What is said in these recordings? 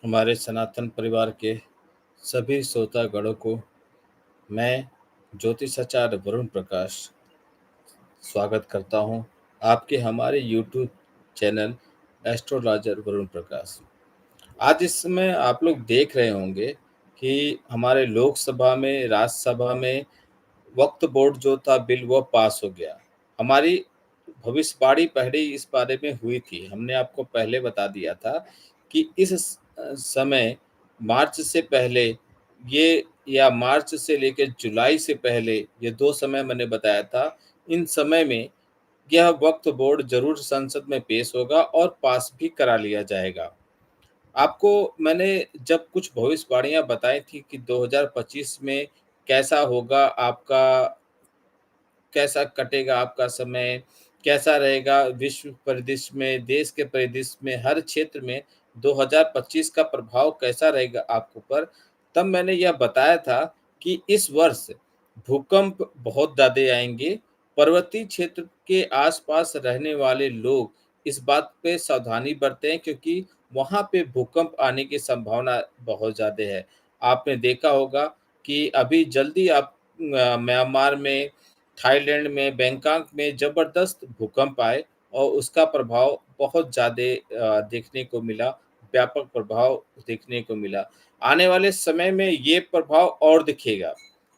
हमारे सनातन परिवार के सभी श्रोतागणों को मैं ज्योतिषाचार्य वरुण प्रकाश स्वागत करता हूं आपके हमारे यूट्यूब चैनल एस्ट्रोलॉजर वरुण प्रकाश। आज इस समय आप लोग देख रहे होंगे कि हमारे लोकसभा में, राज्यसभा में वक्फ बोर्ड जो था बिल वो पास हो गया। हमारी भविष्यवाणी पहले ही इस बारे में हुई थी। हमने आपको पहले बता दिया था कि इस समय मार्च से पहले ये या मार्च से लेकर जुलाई से पहले ये 2 समय मैंने बताया था। इन समय में यह वक्फ बोर्ड ज़रूर संसद में पेश होगा और पास भी करा लिया जाएगा। आपको मैंने जब कुछ भविष्यवाणियाँ बताई थी कि 2025 में कैसा होगा आपका, कैसा कटेगा आपका समय, कैसा रहेगा विश्व परिदृश्य में, देश के परिदृश्य में, हर क्षेत्र में 2025 का प्रभाव कैसा रहेगा आपके ऊपर। तब मैंने यह बताया था कि इस वर्ष भूकंप बहुत ज़्यादा आएँगे। पर्वतीय क्षेत्र के आस-पास रहने वाले लोग इस बात पे सावधानी बरतें क्योंकि वहाँ पे भूकंप आने की संभावना बहुत ज़्यादा है। आपने देखा होगा कि अभी जल्दी आप म्यांमार में, थाईलैंड में, बैंकॉक में ज़बरदस्त भूकंप आए और उसका प्रभाव बहुत ज़्यादा देखने को मिला, व्यापक प्रभाव देखने को मिला। आने वाले समय में ये प्रभाव और दिखेगा,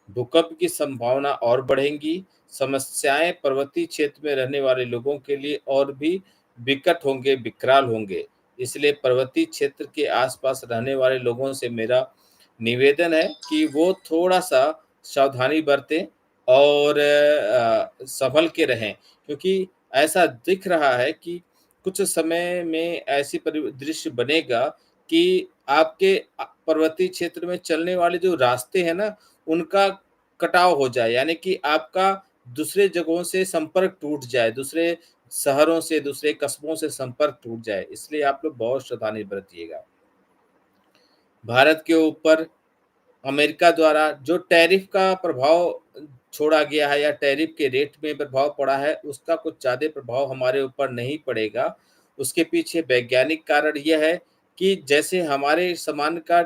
भूकंप की संभावना और बढ़ेंगी, समस्याएँ पर्वतीय क्षेत्र में रहने वाले लोगों के लिए और भी विकट होंगे, विकराल होंगे। इसलिए पर्वतीय क्षेत्र के आस-पास रहने वाले लोगों से मेरा निवेदन है कि वो थोड़ा-सा सावधानी बरतें और सँभल के रहें क्योंकि ऐसा दिख रहा है कि कुछ समय में ऐसी परिदृश्य बनेगा कि आपके पर्वतीय क्षेत्र में चलने वाले जो रास्ते हैं ना, उनका कटाव हो जाए, यानी कि आपका दूसरे जगहों से संपर्क टूट जाए, दूसरे शहरों से, दूसरे कस्बों से संपर्क टूट जाए, इसलिए आप लोग बहुत सावधानी बरतिएगा। भारत के ऊपर अमेरिका द्वारा जो टैरिफ का प्रभाव छोड़ा गया है या टैरिफ के रेट में प्रभाव पड़ा है, उसका कुछ ज़्यादा प्रभाव हमारे ऊपर नहीं पड़ेगा। उसके पीछे वैज्ञानिक कारण यह है कि जैसे हमारे सामान का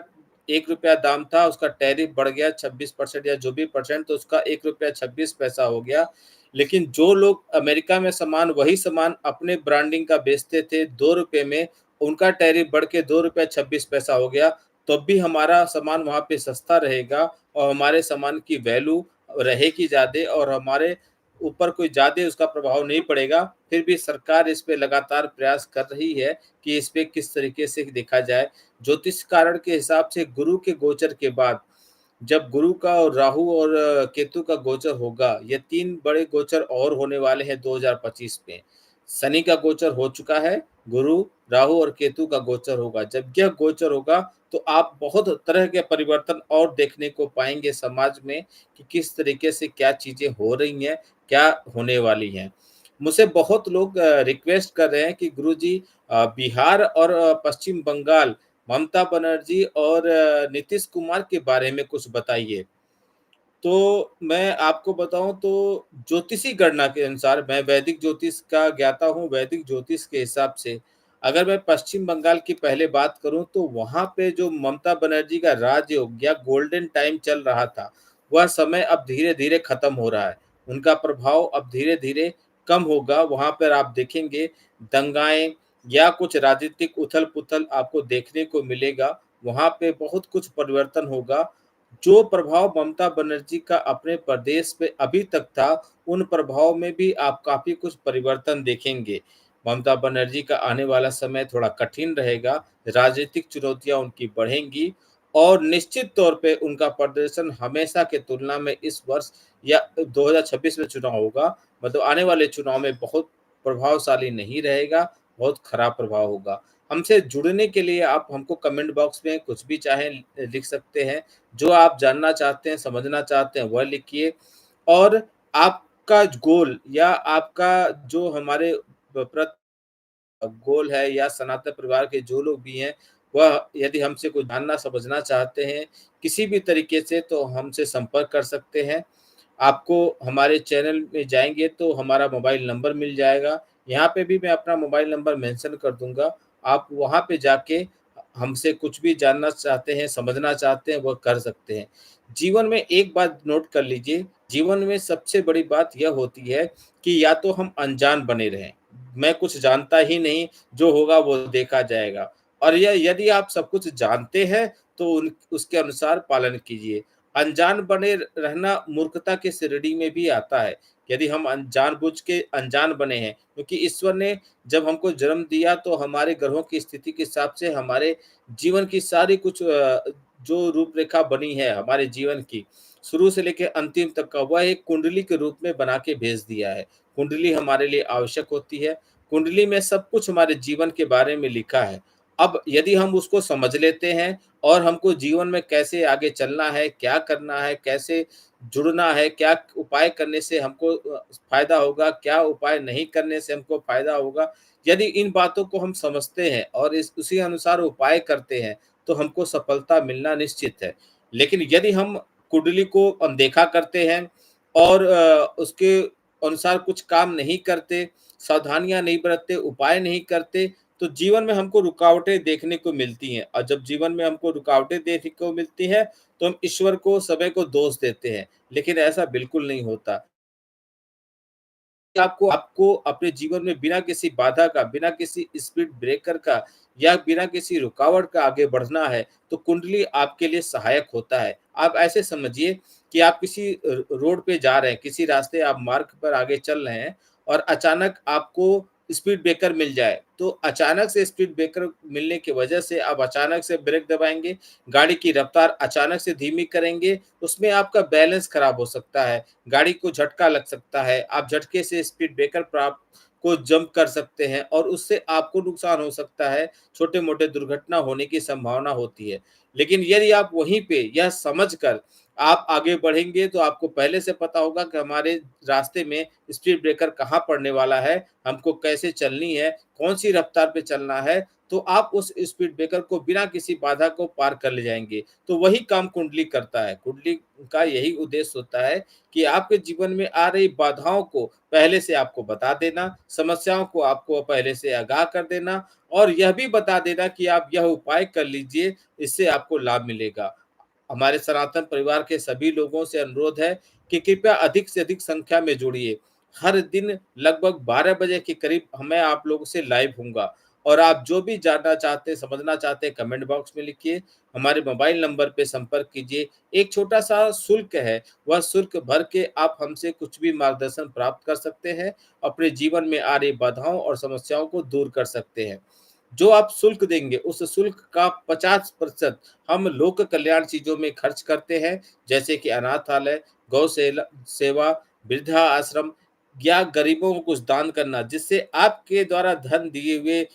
₹1 दाम था, उसका टैरिफ बढ़ गया 26% या जो भी परसेंट, तो उसका ₹1.26 हो गया। लेकिन जो लोग अमेरिका में सामान वही सामान अपने ब्रांडिंग का बेचते थे ₹2 में, उनका टैरिफ बढ़ के ₹2.26 हो गया। तब भी हमारा सामान वहाँ पे सस्ता रहेगा और हमारे सामान की वैल्यू रहेगी ज़्यादा और हमारे ऊपर कोई ज़्यादा उसका प्रभाव नहीं पड़ेगा। फिर भी सरकार इस पे लगातार प्रयास कर रही है कि इस पे किस तरीके से देखा जाए। ज्योतिष कारण के हिसाब से गुरु के गोचर के बाद जब गुरु का और राहु और केतु का गोचर होगा, ये 3 बड़े गोचर और होने वाले हैं 2025 में। शनि का गोचर हो चुका है, गुरु, राहु और केतु का गोचर होगा। जब यह गोचर होगा, तो आप बहुत तरह के परिवर्तन और देखने को पाएँगे समाज में कि किस तरीके से क्या चीज़ें हो रही हैं, क्या होने वाली हैं। मुझसे बहुत लोग रिक्वेस्ट कर रहे हैं कि गुरुजी बिहार और पश्चिम बंगाल ममता बनर्जी और नीतीश कुमार के बारे में कुछ बताइए। तो मैं आपको बताऊँ तो ज्योतिषी गणना के अनुसार मैं वैदिक ज्योतिष का ज्ञाता हूँ, वैदिक ज्योतिष के हिसाब से अगर मैं पश्चिम बंगाल की पहले बात करूँ तो वहाँ पे जो ममता बनर्जी का राजयोग या गोल्डन टाइम चल रहा था, वह समय अब धीरे-धीरे खत्म हो रहा है। उनका प्रभाव अब धीरे-धीरे कम होगा, वहाँ पर आप देखेंगे दंगाएँ या कुछ राजनीतिक उथल-पुथल आपको देखने को मिलेगा, वहाँ पे बहुत कुछ परिवर्तन होगा। जो प्रभाव ममता बनर्जी का अपने प्रदेश पे अभी तक था, उन प्रभाव में भी आप काफ़ी कुछ परिवर्तन देखेंगे। ममता बनर्जी का आने वाला समय थोड़ा कठिन रहेगा, राजनीतिक चुनौतियाँ उनकी बढ़ेंगी और निश्चित तौर पे उनका प्रदर्शन हमेशा की तुलना में इस वर्ष या 2026 में चुनाव होगा, मतलब आने वाले चुनाव में बहुत प्रभावशाली नहीं रहेगा, बहुत खराब प्रभाव होगा। हमसे जुड़ने के लिए आप हमको कमेंट बॉक्स में कुछ भी चाहें लिख सकते हैं। जो आप जानना चाहते हैं, समझना चाहते हैं, वह लिखिए और आपका गोल या आपका जो हमारे प्रत गोल है या सनातन परिवार के जो लोग भी हैं, वह यदि हमसे कुछ जानना समझना चाहते हैं, किसी भी तरीके से तो हमसे संपर्क कर सकते हैं। आपको हमारे चैनल में जाएँगे तो हमारा मोबाइल नंबर मिल जाएगा। यहाँ पे भी मैं अपना मोबाइल नंबर मेंशन कर दूँगा। आप वहाँ पे जाके हमसे कुछ भी जानना चाहते हैं, समझना चाहते हैं, वह कर सकते हैं। जीवन में एक बात नोट कर लीजिए, जीवन में सबसे बड़ी बात यह होती है कि या तो हम अनजान बने रहें, मैं कुछ जानता ही नहीं, जो होगा वो देखा जाएगा। और यदि आप सब कुछ जानते हैं, तो उन उसके अनुसार पालन कीजिए। अनजान बने रहना मूर्खता की श्रेणी में भी आता है। यदि हम जानबूझ के अनजान बने हैं, क्योंकि ईश्वर ने जब हमको जन्म दिया तो हमारे ग्रहों की स्थिति के हिसाब से हमारे जीवन की सारी कुछ जो रूपरेखा बनी है हमारे जीवन की, शुरू से लेके अंतिम तक का, वह एक कुंडली के रूप में बना के भेज दिया है। कुंडली हमारे लिए आवश्यक होती है। कुंडली में सब कुछ हमारे जीवन के बारे में लिखा है। अब यदि हम उसको समझ लेते हैं और हमको जीवन में कैसे आगे चलना है, क्या करना है, कैसे जुड़ना है, क्या उपाय करने से हमको फ़ायदा होगा, क्या उपाय नहीं करने से हमको फ़ायदा होगा, यदि इन बातों को हम समझते हैं और इस उसी अनुसार उपाय करते हैं, तो हमको सफलता मिलना निश्चित है। लेकिन यदि हम कुंडली को अनदेखा करते हैं और उसके अनुसार कुछ काम नहीं करते, सावधानियाँ नहीं बरतते, उपाय नहीं करते, तो जीवन में हमको रुकावटें देखने को मिलती हैं और जब जीवन में हमको रुकावटें देखने को मिलती हैं, तो हम ईश्वर को, समय को दोष देते हैं। लेकिन ऐसा बिल्कुल नहीं होता। आपको आपको अपने जीवन में बिना किसी बाधा का, बिना किसी स्पीड ब्रेकर का या बिना किसी रुकावट का आगे बढ़ना है, तो कुंडली आपके लिए सहायक होता है। आप ऐसे समझिए कि आप किसी रोड पे जा रहे हैं, किसी रास्ते आप मार्ग पर आगे चल रहे हैं और अचानक आपको स्पीड ब्रेकर मिल जाए, तो अचानक से स्पीड ब्रेकर मिलने की वजह से आप अचानक से ब्रेक दबाएँगे, गाड़ी की रफ्तार अचानक से धीमी करेंगे, उसमें आपका बैलेंस खराब हो सकता है। गाड़ी को झटका लग सकता है, आप झटके से स्पीड ब्रेकर प्राप्त को जंप कर सकते हैं और उससे आपको नुकसान हो सकता है, छोटे-मोटे दुर्घटना होने की संभावना होती है। लेकिन यदि आप वहीं पे यह समझकर आप आगे बढ़ेंगे, तो आपको पहले से पता होगा कि हमारे रास्ते में स्पीड ब्रेकर कहाँ पड़ने वाला है, हमको कैसे चलनी है, कौन-सी रफ्तार पे चलना है, तो आप उस स्पीड ब्रेकर को बिना किसी बाधा को पार कर ले जाएँगे। तो वही काम कुंडली करता है। कुंडली का यही उद्देश्य होता है कि आपके जीवन में आ रही बाधाओं को पहले से आपको बता देना, समस्याओं को आपको पहले से आगाह कर देना और यह भी बता देना कि आप यह उपाय कर लीजिए, इससे आपको लाभ मिलेगा। हमारे सनातन परिवार के सभी लोगों से अनुरोध है कि कृपया अधिक से अधिक संख्या में जुड़िए। हर दिन लगभग 12 बजे के करीब मैं आप लोगों से लाइव हूँगा और आप जो भी जानना चाहते हैं, समझना चाहते हैं, कमेंट बॉक्स में लिखिए। हमारे मोबाइल नंबर पे संपर्क कीजिए। एक छोटा-सा शुल्क है, वह शुल्क भर के आप हमसे कुछ भी मार्गदर्शन प्राप्त कर सकते हैं, अपने जीवन में आ रही बाधाओं और समस्याओं को दूर कर सकते हैं। जो आप शुल्क देंगे, उस शुल्क का 50% हम लोक कल्याण चीज़ों में खर्च करते हैं, जैसे कि अनाथालय, सेवा, वृद्धा आश्रम या गरीबों को कुछ दान करना, जिससे आपके द्वारा धन दिए हुए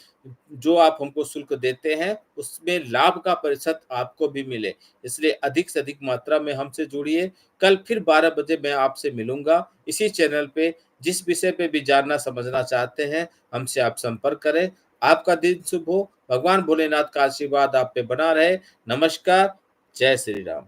जो आप हमको शुल्क देते हैं, उसमें लाभ का प्रतिशत आपको भी मिले। इसलिए अधिक से अधिक मात्रा में हमसे जुड़िए। कल फिर 12 बजे मैं आपसे मिलूँगा, इसी चैनल पे। जिस विषय पे भी जानना समझना चाहते हैं, हमसे आप संपर्क करें। आपका दिन शुभ हो। भगवान भोलेनाथ का आशीर्वाद आप पे बना रहे। नमस्कार। जय श्री राम।